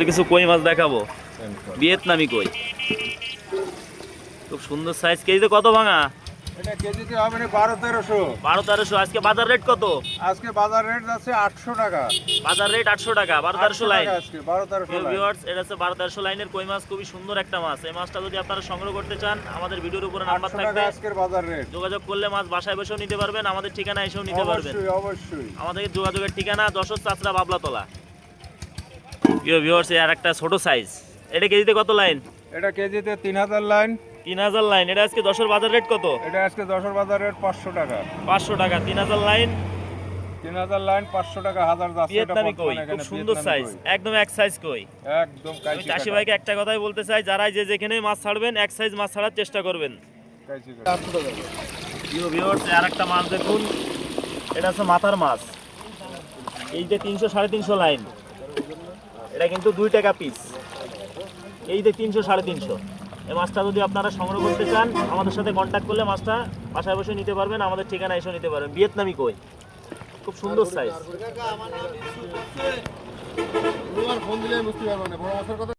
কিছু কই মাছ দেখাবো, ভিয়েতনামি কই, খুব সুন্দর সাইজ। কেজিতে কত ভাঙা? এটা কেজিতে হবে না 12-1300। 12-1300। আজকে বাজার রেট কত? আজকে বাজার রেট আছে 800 টাকা। বাজার রেট 800 টাকা। 12-1300 লাইন। আজকে 12-1300 লাইন। ভিউয়ার্স, এটা হচ্ছে 12-1300 লাইনের কই মাছ, খুবই সুন্দর একটা মাছ। এই মাছটা যদি আপনারা সংগ্রহ করতে চান, আমাদের ভিডিওর উপরে নাম্বার 800 থাকবে, টাকা আজকের বাজার রেট। যোগাযোগ করলে মাছ বাসায় বসেও নিতে পারবেন, আমাদের ঠিকানা এসেও নিতে পারবেন। অবশ্যই অবশ্যই। আমাদের যোগাযোগের ঠিকানা যশোর চাচড়া বাবলাতলা। ভিউয়ার্স, আর একটা ছোট সাইজ, এটা কেজিতে কত লাইন? এটা কেজিতে 3000 লাইন। 3000 লাইন। এটা আজকে যশোর বাজার রেট কত? এটা আজকে যশোর বাজার রেট 500 টাকা। 500 টাকা। 3000 লাইন, 3000 লাইন 500 টাকা হাজার যাচ্ছে। এটা ভিয়েতনামি কই, বর্তমানে খুব এখানে সুন্দর সাইজ, একদম এক সাইজ কই। একদম আমি কাইচি চাষি কাটা। ভাইকে একটা কথাই বলতে চাই, যারাই যে যেখানে মাছ ছাড়বেন এক সাইজ মাছ ছাড়ার চেষ্টা করবেন। কাইচি কাটা। ভিউয়ার্স, আর একটা মাছ দেখুন, এটা হচ্ছে মাথার মাছ। এই যে 300-350 লাইন, এটা কিন্তু 2 টাকা পিস। এই যে 300-350, এই মাছটা যদি আপনারা সংগ্রহ করতে চান, আমাদের সাথে কন্ট্যাক্ট করলে মাছটা বাসায় বসে নিতে পারবেন, আমাদের ঠিকানা এসে নিতে পারবেন। ভিয়েতনামি কই, খুব সুন্দর সাইজ। ফোন দিলে বুঝতে পারবে না বড় মাছের কথা।